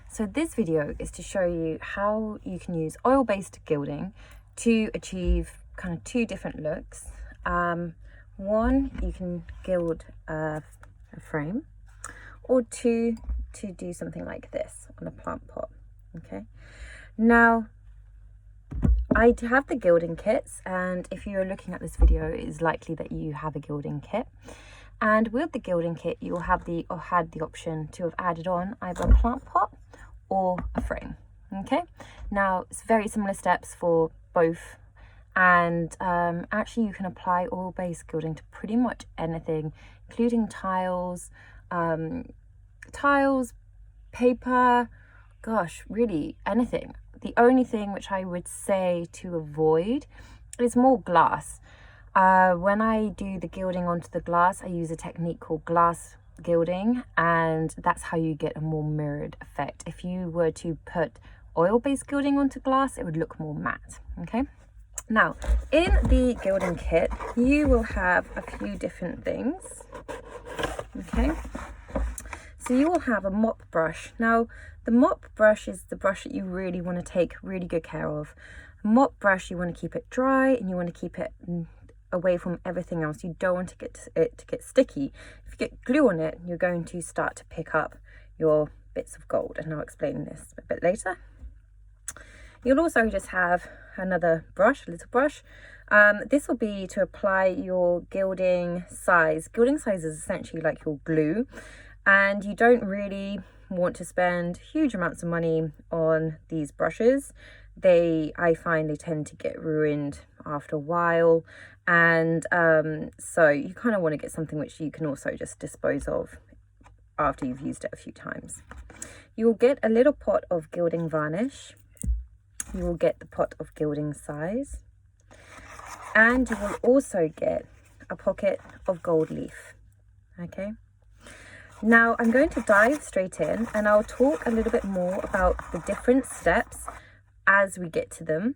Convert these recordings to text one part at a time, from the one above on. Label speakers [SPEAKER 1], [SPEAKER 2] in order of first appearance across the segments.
[SPEAKER 1] So this video is to show you how you can use oil-based gilding to achieve kind of two different looks. One, you can gild a frame, or two, to do something like this on a plant pot. Okay, now I have the gilding kits, and if you're looking at this video, it is likely that you have a gilding kit. And with the gilding kit, you'll have the option to have added on either a plant pot or a frame. Okay, now it's very similar steps for both, and actually you can apply oil-based gilding to pretty much anything, including tiles, paper, gosh, really anything. The only thing which I would say to avoid is more glass. When I do the gilding onto the glass, I use a technique called glass gilding, and that's how you get a more mirrored effect. If you were to put oil-based gilding onto glass, it would look more matte. Okay, now in the gilding kit you will have a few different things. Okay, so you will have a mop brush. Now the mop brush is the brush that you really want to take really good care of. A mop brush, you want to keep it dry and you want to keep it away from everything else. You don't want it to get sticky. If you get glue on it, you're going to start to pick up your bits of gold, and I'll explain this a bit later. You'll also just have another brush, a little brush. This will be to apply your gilding size. Gilding size is essentially like your glue, and you don't really want to spend huge amounts of money on these brushes. I find they tend to get ruined after a while, and so you kind of want to get something which you can also just dispose of after you've used it a few times. You will get a little pot of gilding varnish. You will get the pot of gilding size, and you will also get a pocket of gold leaf. Okay, now I'm going to dive straight in, and I'll talk a little bit more about the different steps as we get to them.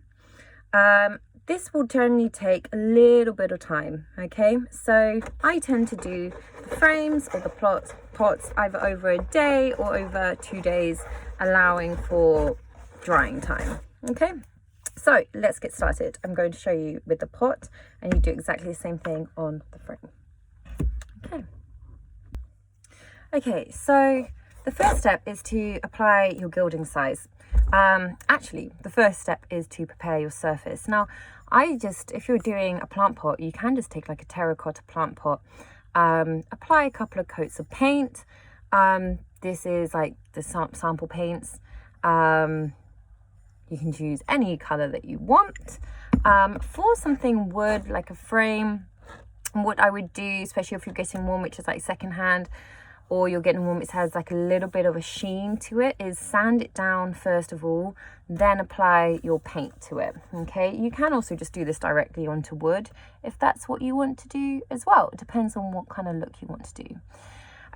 [SPEAKER 1] This will generally take a little bit of time. Okay, so I tend to do the frames or the pots either over a day or over 2 days, allowing for drying time. Okay, so let's get started. I'm going to show you with the pot, and you do exactly the same thing on the frame. Okay, so the first step is to apply your gilding size. Actually, the first step is to prepare your surface. Now, if you're doing a plant pot, you can just take like a terracotta plant pot, apply a couple of coats of paint. This is like the sample paints. You can choose any color that you want. For something wood, like a frame, what I would do, especially if you're getting one which is like secondhand, or you're getting one which has like a little bit of a sheen to it, is sand it down first of all, then apply your paint to it. Okay, you can also just do this directly onto wood if that's what you want to do as well. It depends on what kind of look you want to do.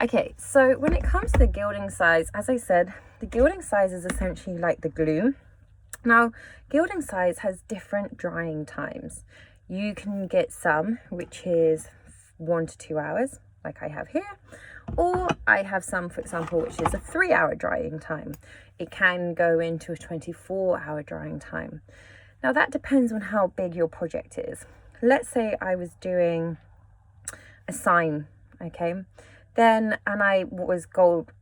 [SPEAKER 1] Okay, so when it comes to the gilding size, as I said, the gilding size is essentially like the glue. Now, gilding size has different drying times. You can get some which is 1 to 2 hours, like I have here, or I have some, for example, which is a 3-hour drying time. It can go into a 24-hour drying time. Now that depends on how big your project is. Let's say I was doing a sign, okay, and I was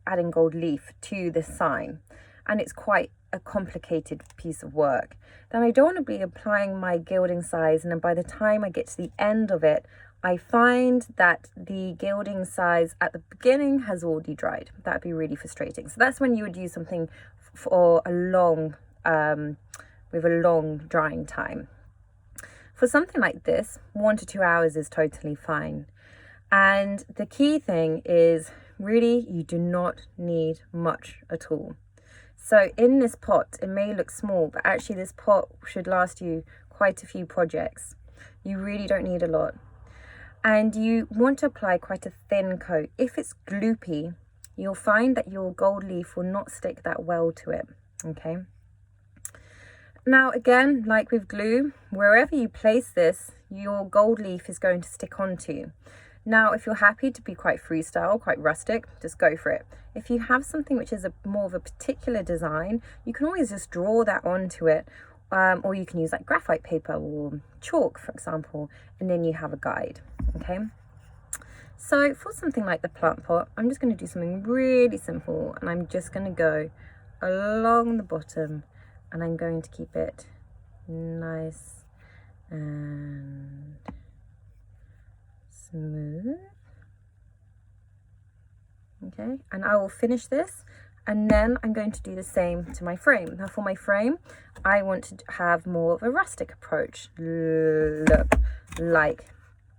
[SPEAKER 1] adding gold leaf to the sign, and it's quite a complicated piece of work. Then I don't want to be applying my gilding size, and then by the time I get to the end of it, I find that the gilding size at the beginning has already dried. That'd be really frustrating. So that's when you would use something for a long, with a long drying time. For something like this, 1 to 2 hours is totally fine. And the key thing is really you do not need much at all. So in this pot, it may look small, but actually this pot should last you quite a few projects. You really don't need a lot. And you want to apply quite a thin coat. If it's gloopy, you'll find that your gold leaf will not stick that well to it. Okay. Now again, like with glue, wherever you place this, your gold leaf is going to stick onto. Now, if you're happy to be quite freestyle, quite rustic, just go for it. If you have something which is more of a particular design, you can always just draw that onto it, or you can use like graphite paper or chalk, for example, and then you have a guide. Okay, so for something like the plant pot, I'm just going to do something really simple, and I'm just going to go along the bottom, and I'm going to keep it nice and smooth. Okay, and I will finish this, and then I'm going to do the same to my frame. Now for my frame, I want to have more of a rustic approach, look like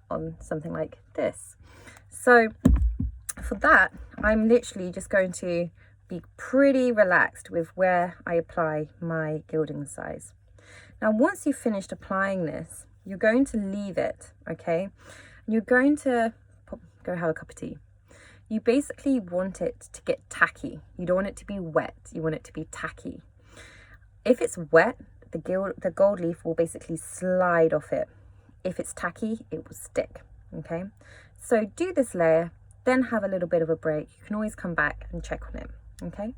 [SPEAKER 1] on something like this. So for that, I'm literally just going to be pretty relaxed with where I apply my gilding size. Now once you've finished applying this, you're going to leave it, okay? You're going to go have a cup of tea. You basically want it to get tacky. You don't want it to be wet. You want it to be tacky. If it's wet, the gold leaf will basically slide off it. If it's tacky, it will stick, okay? So do this layer, then have a little bit of a break. You can always come back and check on it, okay?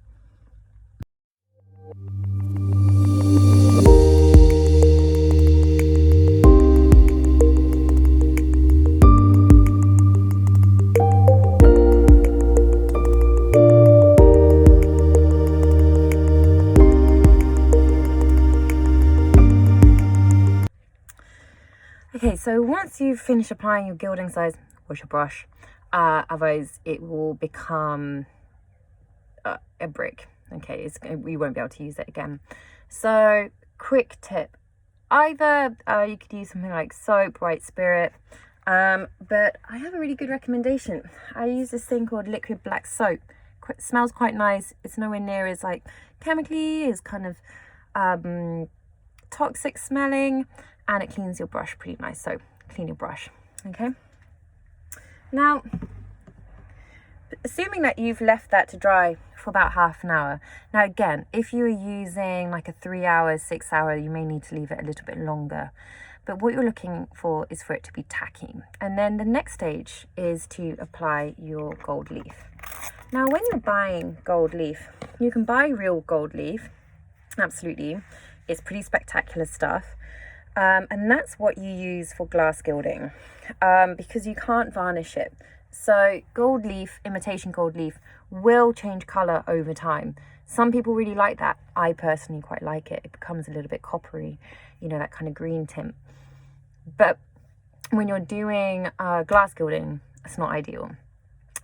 [SPEAKER 1] Okay, so once you've finished applying your gilding size, wash your brush, otherwise it will become a brick. Okay, we won't be able to use it again. So quick tip, either you could use something like soap, white spirit, but I have a really good recommendation. I use this thing called liquid black soap. It smells quite nice. It's nowhere near as like chemically, as kind of toxic smelling, and it cleans your brush pretty nice. So clean your brush, okay? Now, assuming that you've left that to dry for about half an hour. Now again, if you are using like a 3 hour, 6 hour, you may need to leave it a little bit longer. But what you're looking for is for it to be tacky. And then the next stage is to apply your gold leaf. Now when you're buying gold leaf, you can buy real gold leaf, absolutely. It's pretty spectacular stuff. And that's what you use for glass gilding, because you can't varnish it. So gold leaf, imitation gold leaf, will change colour over time. Some people really like that. I personally quite like it. It becomes a little bit coppery, you know, that kind of green tint. But when you're doing glass gilding, it's not ideal.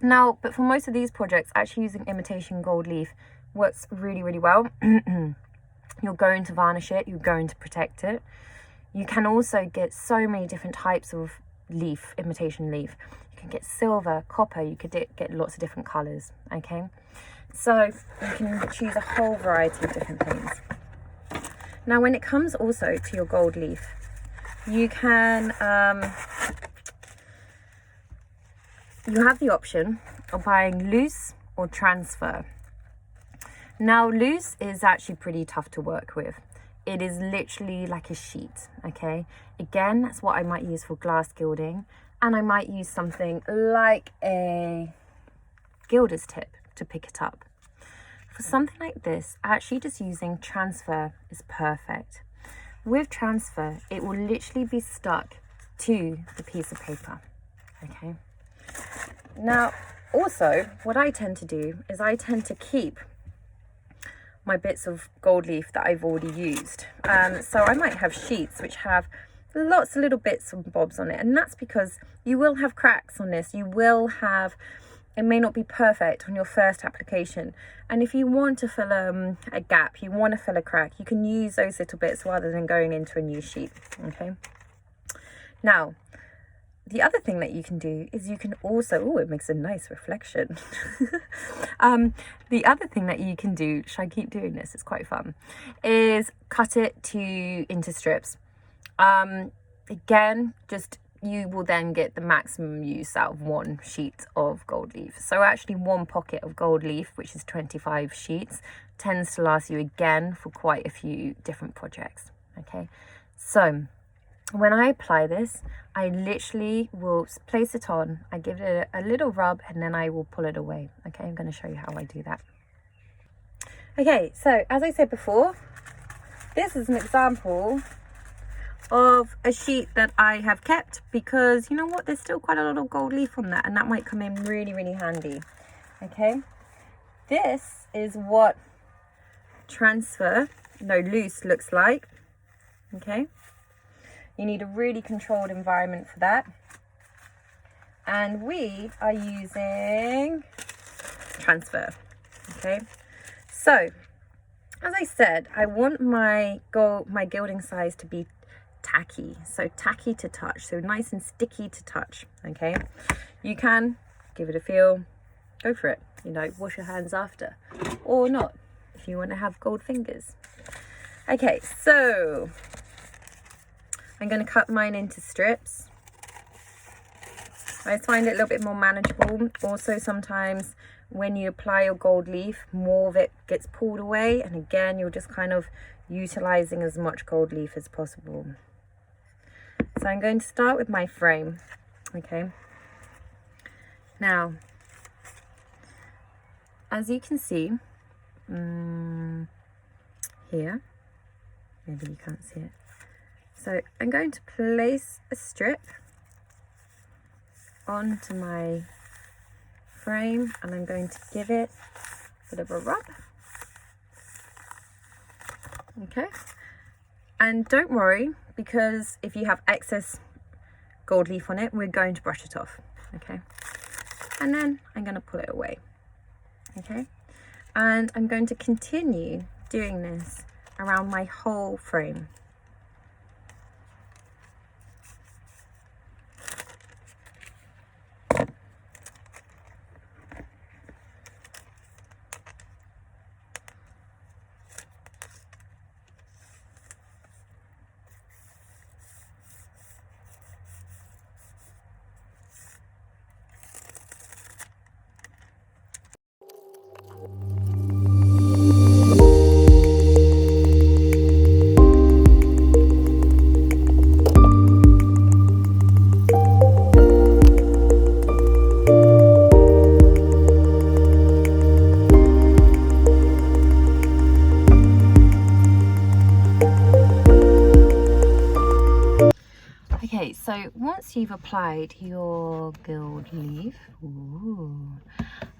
[SPEAKER 1] Now, but for most of these projects, actually using imitation gold leaf works really, really well. You're going to varnish it, you're going to protect it. You can also get so many different types of leaf, imitation leaf. You can get silver, copper, you could get lots of different colours, okay? So you can choose a whole variety of different things. Now when it comes also to your gold leaf, you can, you have the option of buying loose or transfer. Now loose is actually pretty tough to work with. It is literally like a sheet, okay? Again, that's what I might use for glass gilding, and I might use something like a gilder's tip to pick it up. For something like this, actually just using transfer is perfect. With transfer, it will literally be stuck to the piece of paper, okay? Now, also, what I tend to do is I tend to keep my bits of gold leaf that I've already used. So I might have sheets which have lots of little bits and bobs on it, and that's because you will have cracks on this. You will have, it may not be perfect on your first application, and if you want to fill a gap, you want to fill a crack, you can use those little bits rather than going into a new sheet, okay? Now, the other thing that you can do is you can also, oh, it makes a nice reflection. The other thing that you can do, should I keep doing this? It's quite fun, is cut it into strips. Again, just you will then get the maximum use out of one sheet of gold leaf. So actually one pocket of gold leaf, which is 25 sheets, tends to last you again for quite a few different projects, okay? So when I apply this, I literally will place it on, I give it a little rub, and then I will pull it away. Okay, I'm going to show you how I do that. Okay, so as I said before, this is an example of a sheet that I have kept, because you know what, there's still quite a lot of gold leaf on that, and that might come in really, really handy. Okay, this is what loose looks like. Okay, you need a really controlled environment for that, and we are using transfer. Okay, so as I said, I want my gilding size to be tacky, so tacky to touch, so nice and sticky to touch. Okay, you can give it a feel, go for it, you know, wash your hands after, or not if you want to have gold fingers. Okay, so I'm going to cut mine into strips. I find it a little bit more manageable. Also, sometimes when you apply your gold leaf, more of it gets pulled away, and again, you're just kind of utilizing as much gold leaf as possible. So I'm going to start with my frame. Okay, now as you can see here, maybe you can't see it, so I'm going to place a strip onto my frame, and I'm going to give it a bit of a rub. Okay, and don't worry, because if you have excess gold leaf on it, we're going to brush it off. Okay, and then I'm going to pull it away. Okay, and I'm going to continue doing this around my whole frame. Okay, so once you've applied your gild leaf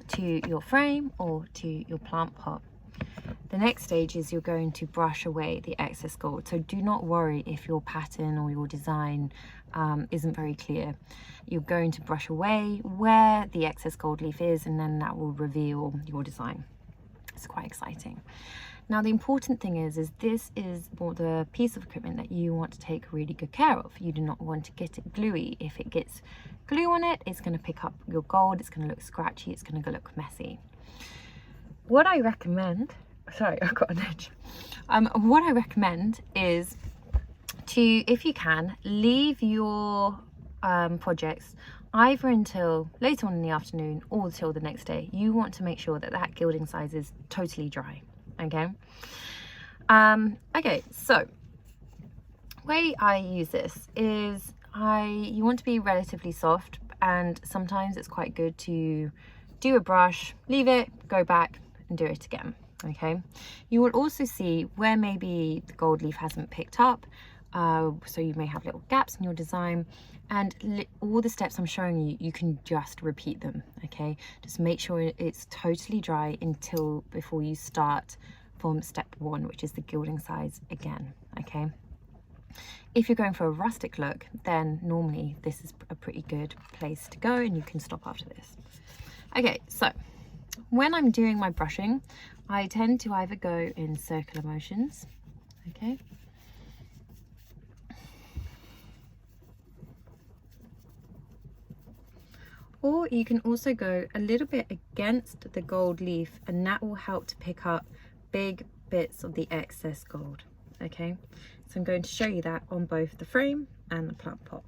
[SPEAKER 1] to your frame or to your plant pot, the next stage is you're going to brush away the excess gold. So do not worry if your pattern or your design isn't very clear. You're going to brush away where the excess gold leaf is, and then that will reveal your design. It's quite exciting. Now, the important thing is this is the piece of equipment that you want to take really good care of. You do not want to get it gluey. If it gets glue on it, it's going to pick up your gold, it's going to look scratchy, it's going to look messy. What I recommend, sorry, I've got an edge. What I recommend is to, if you can, leave your projects either until later on in the afternoon or till the next day. You want to make sure that that gilding size is totally dry. Okay, okay, so way I use this is you want to be relatively soft, and sometimes it's quite good to do a brush, leave it, go back and do it again. Okay, you will also see where maybe the gold leaf hasn't picked up, so you may have little gaps in your design, and all the steps I'm showing you, you can just repeat them. Okay, just make sure it's totally dry before you start from step 1, which is the gilding size again. Okay, if you're going for a rustic look, then normally this is a pretty good place to go, and you can stop after this. Okay, so when I'm doing my brushing, I tend to either go in circular motions. Okay, or you can also go a little bit against the gold leaf, and that will help to pick up big bits of the excess gold. Okay, so I'm going to show you that on both the frame and the plant pot.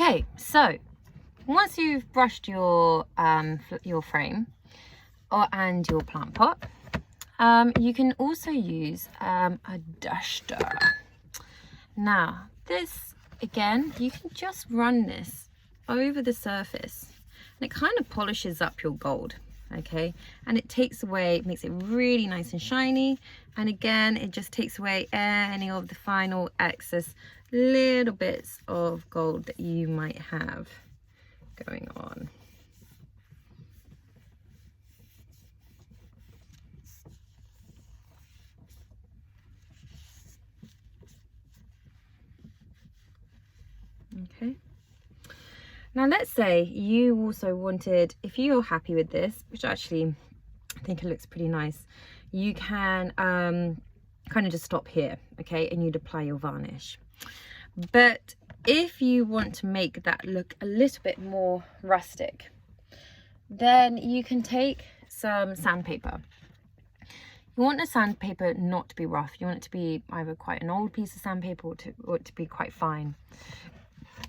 [SPEAKER 1] Okay, so once you've brushed your frame and your plant pot, you can also use a duster. Now this, again, you can just run this over the surface and it kind of polishes up your gold, okay, and it takes away, makes it really nice and shiny, and again it just takes away any of the final excess little bits of gold that you might have going on. Okay, now let's say you also wanted, if you're happy with this, which actually I think it looks pretty nice, you can kind of just stop here, okay, and you'd apply your varnish. But if you want to make that look a little bit more rustic, then you can take some sandpaper. You want the sandpaper not to be rough. You want it to be either quite an old piece of sandpaper or it to be quite fine.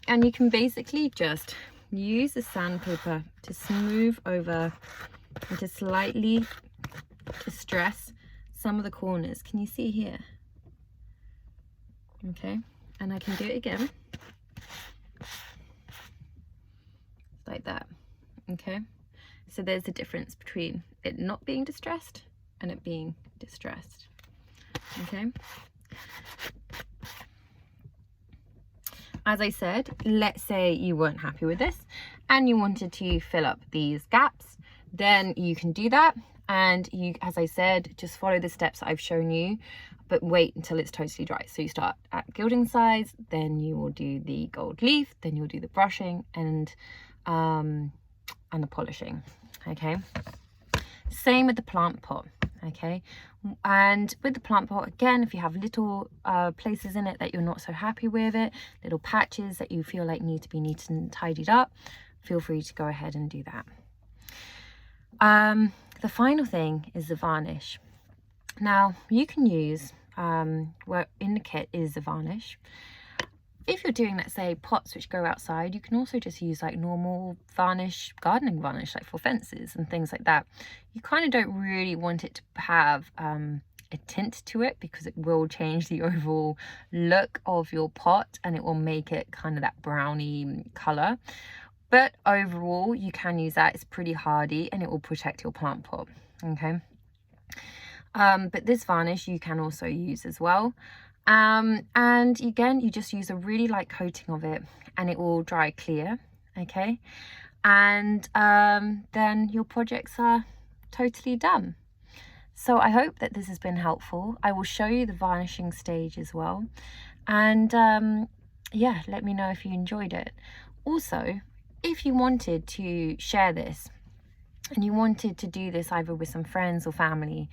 [SPEAKER 1] And you can basically just use the sandpaper to smooth over and to slightly distress some of the corners. Can you see here? Okay, and I can do it again. Like that. Okay, so there's a difference between it not being distressed and it being distressed. Okay, as I said, let's say you weren't happy with this and you wanted to fill up these gaps, then you can do that. And you, as I said, just follow the steps I've shown you, but wait until it's totally dry. So you start at gilding size, then you will do the gold leaf, then you'll do the brushing and the polishing. Okay, same with the plant pot. Okay, and with the plant pot, again, if you have little places in it that you're not so happy with it, little patches that you feel like need to be neat and tidied up, feel free to go ahead and do that. The final thing is the varnish. Now you can use what in the kit is the varnish. If you're doing, let's say, pots which go outside, you can also just use like normal varnish, gardening varnish, like for fences and things like that. You kind of don't really want it to have a tint to it because it will change the overall look of your pot and it will make it kind of that browny color. But overall, you can use that. It's pretty hardy and it will protect your plant pot. Okay. But this varnish you can also use as well. And again, you just use a really light coating of it and it will dry clear. Okay. And then your projects are totally done. So I hope that this has been helpful. I will show you the varnishing stage as well. And yeah, let me know if you enjoyed it. Also, if you wanted to share this and you wanted to do this either with some friends or family,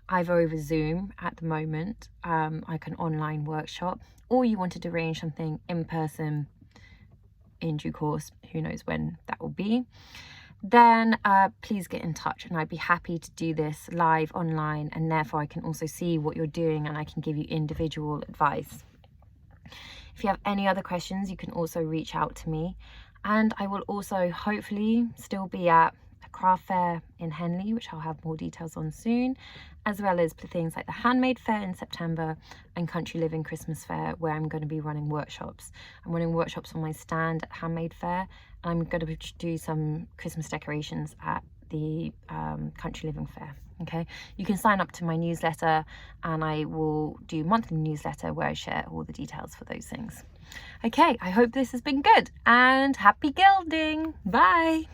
[SPEAKER 1] either over Zoom at the moment, like an online workshop, or you wanted to arrange something in person in due course, who knows when that will be, then please get in touch and I'd be happy to do this live online, and therefore I can also see what you're doing and I can give you individual advice. If you have any other questions, you can also reach out to me. And I will also hopefully still be at a craft fair in Henley, which I'll have more details on soon, as well as things like the handmade fair in September and Country Living Christmas Fair, where I'm going to be running workshops. I'm running workshops on my stand at handmade fair. I'm going to do some Christmas decorations at the Country Living Fair. Okay, you can sign up to my newsletter and I will do monthly newsletter where I share all the details for those things. Okay, I hope this has been good and happy gilding. Bye.